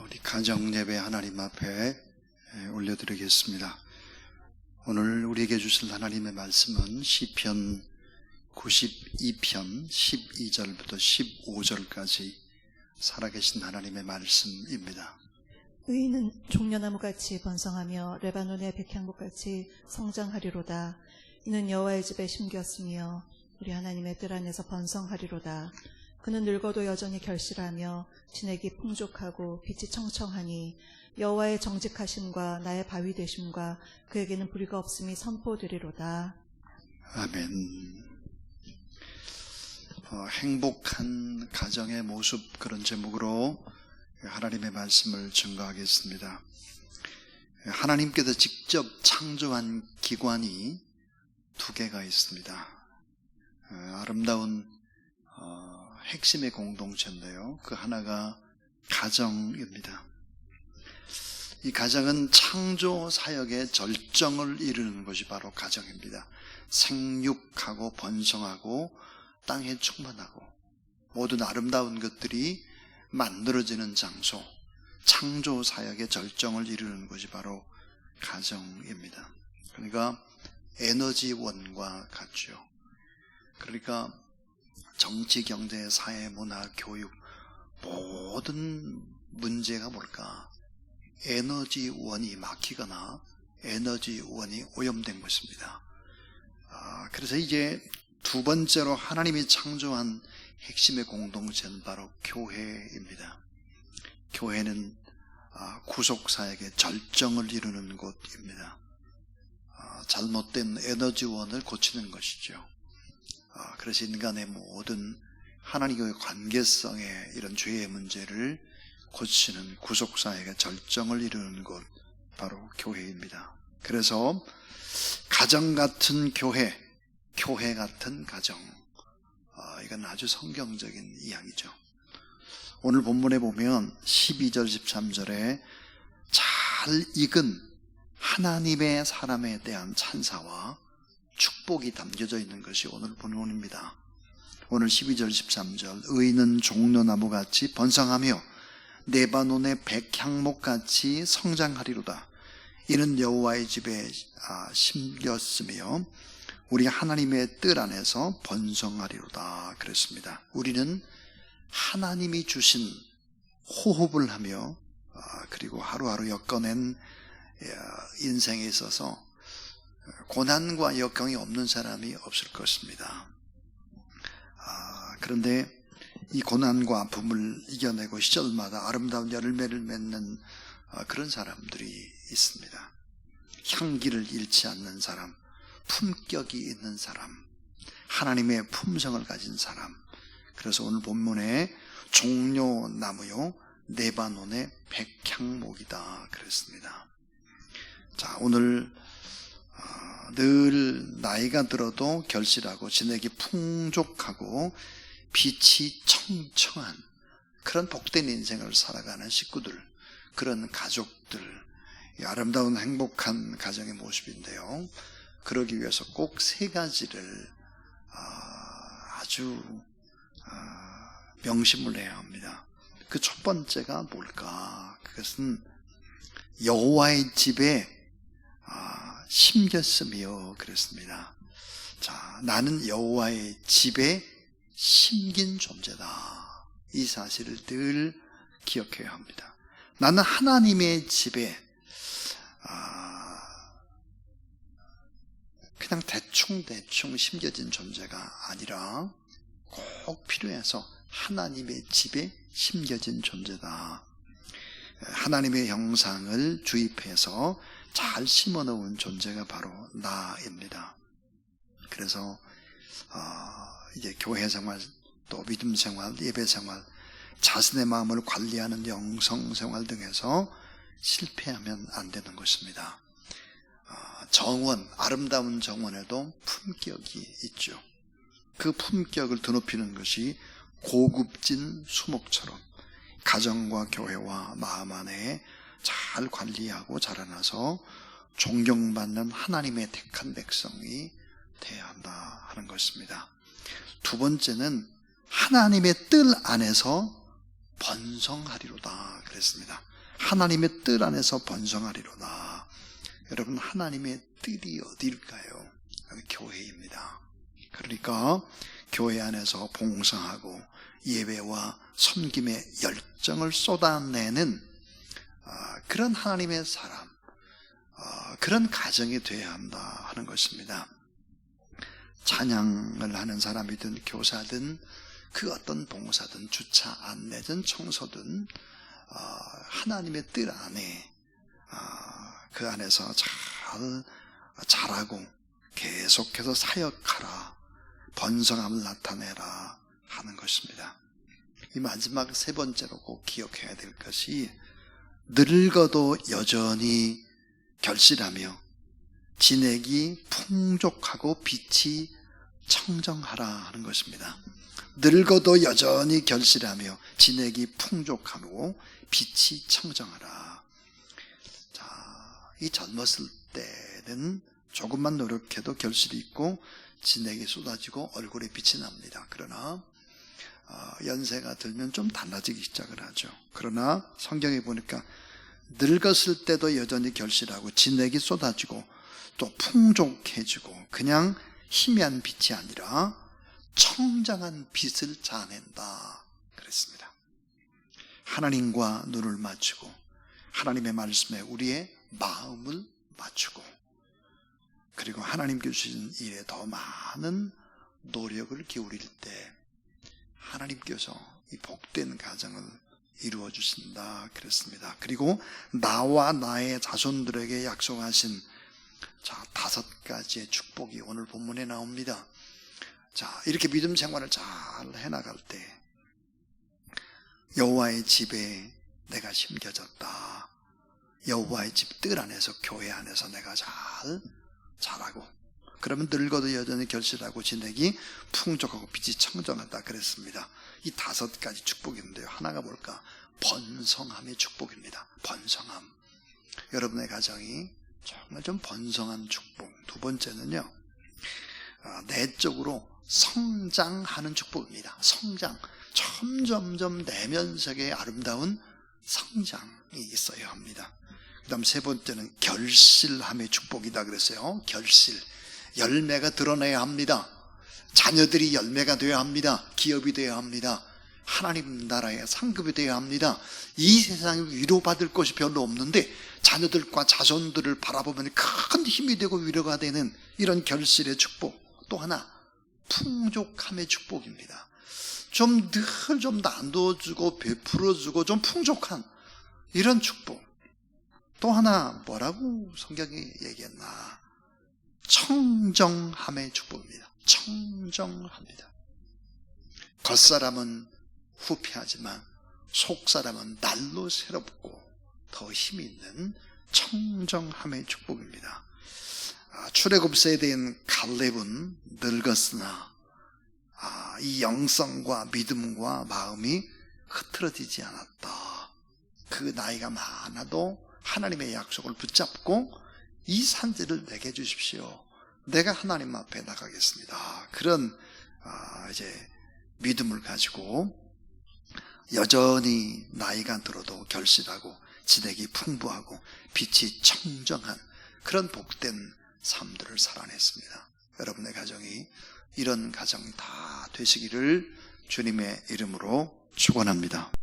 우리 가정예배 하나님 앞에 올려드리겠습니다. 오늘 우리에게 주실 하나님의 말씀은 시편 92편 12절부터 15절까지 살아계신 하나님의 말씀입니다. 의인은 종려나무같이 번성하며 레바논의 백향목같이 성장하리로다. 이는 여호와의 집에 심겼으며 우리 하나님의 뜰 안에서 번성하리로다. 그는 늙어도 여전히 결실하며 진액이 풍족하고 빛이 청청하니 여호와의 정직하심과 나의 바위 되심과 그에게는 불의가 없음이 선포되리로다. 아멘. 행복한 가정의 모습, 그런 제목으로 하나님의 말씀을 증거하겠습니다. 하나님께서 직접 창조한 기관이 두 개가 있습니다. 아름다운 핵심의 공동체인데요, 그 하나가 가정입니다. 이 가정은 창조 사역의 절정을 이루는 것이 바로 가정입니다. 생육하고 번성하고 땅에 충만하고 모든 아름다운 것들이 만들어지는 장소, 창조 사역의 절정을 이루는 것이 바로 가정입니다. 그러니까 에너지원과 같죠. 그러니까 정치, 경제, 사회, 문화, 교육 모든 문제가 뭘까? 에너지원이 막히거나 에너지원이 오염된 것입니다. 그래서 이제 두 번째로 하나님이 창조한 핵심의 공동체는 바로 교회입니다. 교회는 구속사역의 절정을 이루는 곳입니다. 잘못된 에너지원을 고치는 것이죠. 그래서 인간의 모든 하나님과의 관계성의 이런 죄의 문제를 고치는 구속사역의 절정을 이루는 곳, 바로 교회입니다. 그래서 가정 같은 교회, 교회 같은 가정, 이건 아주 성경적인 이야기죠. 오늘 본문에 보면 12절 13절에 잘 익은 하나님의 사람에 대한 찬사와 축복이 담겨져 있는 것이 오늘 본문입니다. 오늘 12절 13절, 의인은 종려나무같이 번성하며 레바논의 백향목같이 성장하리로다. 이는 여호와의 집에 심겼으며 우리 하나님의 뜰 안에서 번성하리로다 그랬습니다. 우리는 하나님이 주신 호흡을 하며 그리고 하루하루 엮어낸 인생에 있어서 고난과 역경이 없는 사람이 없을 것입니다. 그런데 이 고난과 아픔을 이겨내고 시절마다 아름다운 열매를 맺는 그런 사람들이 있습니다. 향기를 잃지 않는 사람, 품격이 있는 사람, 하나님의 품성을 가진 사람. 그래서 오늘 본문에 종려나무요 레바논의 백향목이다 그랬습니다. 자, 오늘 늘 나이가 들어도 결실하고 진액이 풍족하고 빛이 청청한 그런 복된 인생을 살아가는 식구들, 그런 가족들, 아름다운 행복한 가정의 모습인데요, 그러기 위해서 꼭 세 가지를 아주 명심을 해야 합니다. 그 첫 번째가 뭘까? 그것은 여호와의 집에 심겼으며 그랬습니다. 자, 나는 여호와의 집에 심긴 존재다. 이 사실을 늘 기억해야 합니다. 나는 하나님의 집에 그냥 대충 심겨진 존재가 아니라 꼭 필요해서 하나님의 집에 심겨진 존재다. 하나님의 형상을 주입해서 잘 심어놓은 존재가 바로 나입니다. 그래서 이제 교회 생활, 또 믿음 생활, 예배 생활, 자신의 마음을 관리하는 영성 생활 등에서 실패하면 안 되는 것입니다. 정원, 아름다운 정원에도 품격이 있죠. 그 품격을 드높이는 것이 고급진 수목처럼 가정과 교회와 마음 안에 잘 관리하고 자라나서 존경받는 하나님의 택한 백성이 돼야 한다 하는 것입니다. 두 번째는 하나님의 뜰 안에서 번성하리로다 그랬습니다. 하나님의 뜻 안에서 번성하리로다. 여러분, 하나님의 뜻이 어디일까요? 교회입니다. 그러니까 교회 안에서 봉사하고 예배와 섬김의 열정을 쏟아내는 그런 하나님의 사람, 그런 가정이 되어야 한다 하는 것입니다. 찬양을 하는 사람이든 교사든 그 어떤 봉사든 주차 안내든 청소든 하나님의 뜻 안에 그 안에서 잘하고 계속해서 사역하라, 번성함을 나타내라 하는 것입니다. 이 마지막 세 번째로 꼭 기억해야 될 것이 늙어도 여전히 결실하며 진액이 풍족하고 빛이 청정하라 하는 것입니다. 늙어도 여전히 결실하며 진액이 풍족하고 빛이 청정하라. 자, 이 젊었을 때는 조금만 노력해도 결실이 있고 진액이 쏟아지고 얼굴에 빛이 납니다. 그러나 연세가 들면 좀 달라지기 시작을 하죠. 그러나 성경에 보니까 늙었을 때도 여전히 결실하고 진액이 쏟아지고 또 풍족해지고 그냥 희미한 빛이 아니라 청정한 빛을 자아낸다 그랬습니다. 하나님과 눈을 맞추고 하나님의 말씀에 우리의 마음을 맞추고 그리고 하나님께 주신 일에 더 많은 노력을 기울일 때 하나님께서 이 복된 가정을 이루어 주신다 그랬습니다. 그리고 나와 나의 자손들에게 약속하신 5가지의 축복이 오늘 본문에 나옵니다. 자, 이렇게 믿음 생활을 잘 해나갈 때 여호와의 집에 내가 심겨졌다. 여호와의 집 뜰 안에서 교회 안에서 내가 잘하고 그러면 늙어도 여전히 결실하고 진액이 풍족하고 빛이 청정하다 그랬습니다. 이 5가지 축복이 있는데요. 하나가 뭘까? 번성함의 축복입니다. 번성함. 여러분의 가정이 정말 좀 번성한 축복. 두 번째는요, 내적으로 성장하는 축복입니다. 성장. 점점점 내면색의 아름다운 성장이 있어야 합니다. 그 다음 세 번째는 결실함의 축복이다 그랬어요. 결실. 열매가 드러나야 합니다. 자녀들이 열매가 되어야 합니다. 기업이 되어야 합니다. 하나님 나라의 상급이 되어야 합니다. 이 세상에 위로받을 것이 별로 없는데 자녀들과 자손들을 바라보면 큰 힘이 되고 위로가 되는 이런 결실의 축복. 또 하나 풍족함의 축복입니다. 늘 좀 나눠주고 베풀어주고 좀 풍족한 이런 축복. 또 하나 뭐라고 성경이 얘기했나? 청정함의 축복입니다. 청정합니다. 겉사람은 후피하지만 속사람은 날로 새롭고 더 힘이 있는 청정함의 축복입니다. 출애굽 세대인 갈렙은 늙었으나 이 영성과 믿음과 마음이 흐트러지지 않았다. 그 나이가 많아도 하나님의 약속을 붙잡고 이 산지를 내게 주십시오. 내가 하나님 앞에 나가겠습니다. 그런 이제 믿음을 가지고 여전히 나이가 들어도 결실하고 진액이 풍부하고 빛이 청정한 그런 복된 삶들을 살아냈습니다. 여러분의 가정이 이런 가정 다 되시기를 주님의 이름으로 축원합니다.